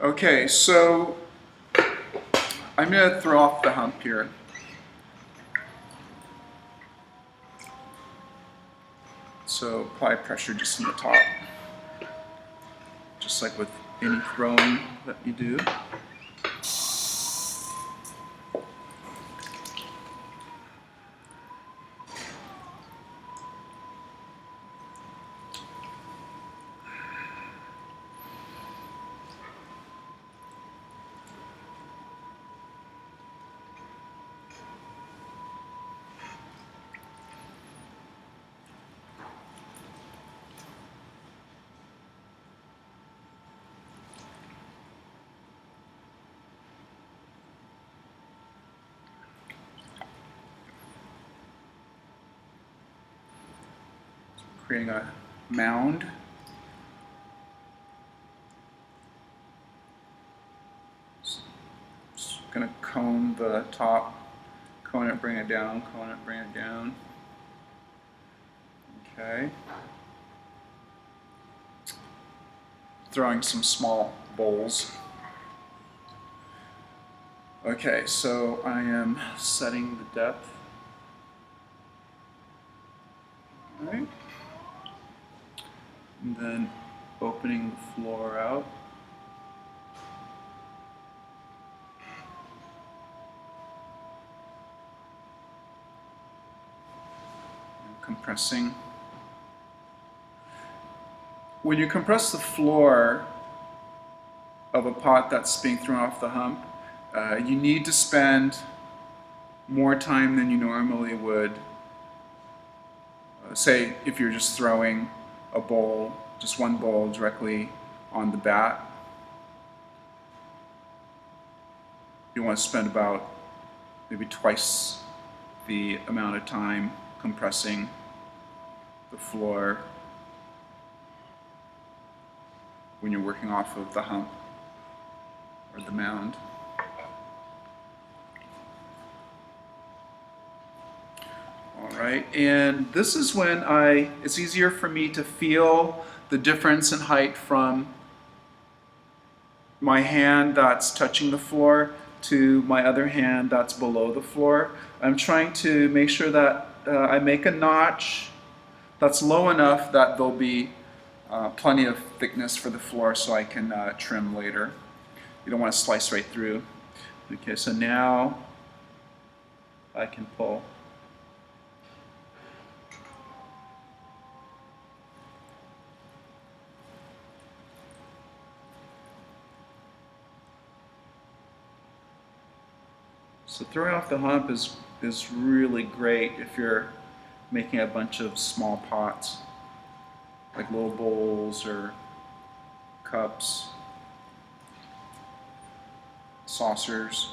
Okay, so I'm going to throw off the hump here. So apply pressure just in the top, just like with any throwing that you do. Creating a mound. Just gonna cone the top, cone it, bring it down, cone it, bring it down. Okay. Throwing some small bowls. Okay, so I am setting the depth. All right. And then opening the floor out. And compressing. When you compress the floor of a pot that's being thrown off the hump, you need to spend more time than you normally would. Say if you're just throwing a bowl, just one bowl directly on the bat, you want to spend about maybe twice the amount of time compressing the floor when you're working off of the hump or the mound. Alright, and this is when it's easier for me to feel the difference in height from my hand that's touching the floor to my other hand that's below the floor. I'm trying to make sure that I make a notch that's low enough that there'll be plenty of thickness for the floor so I can trim later. You don't want to slice right through. Okay, so now I can pull. So throwing off the hump is really great if you're making a bunch of small pots, like little bowls or cups, saucers.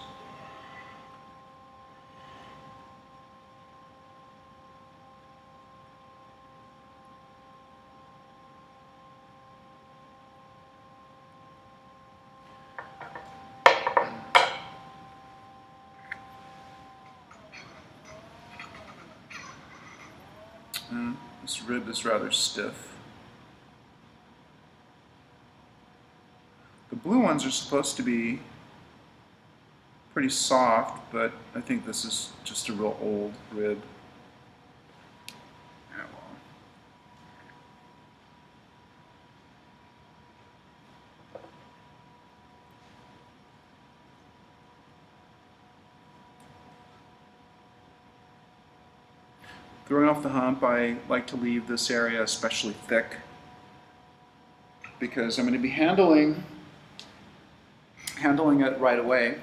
This rib is rather stiff. The blue ones are supposed to be pretty soft, but I think this is just a real old rib. Yeah, well. Throwing off the hump, I like to leave this area especially thick because I'm going to be handling it right away.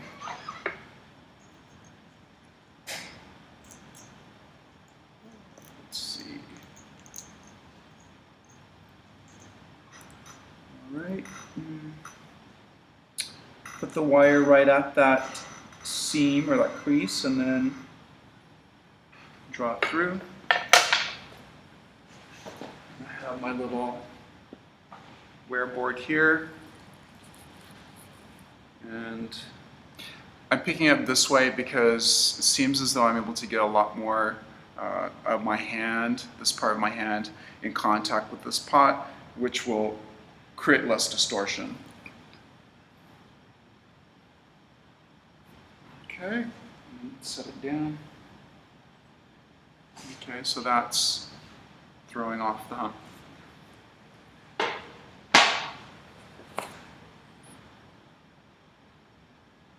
Let's see. All right. Put the wire right at that seam or that crease and then draw it through. I have my little wear board here, and I'm picking up this way because it seems as though I'm able to get a lot more of my hand, this part of my hand, in contact with this pot, which will create less distortion. Okay, set it down. Okay, so that's throwing off the hump.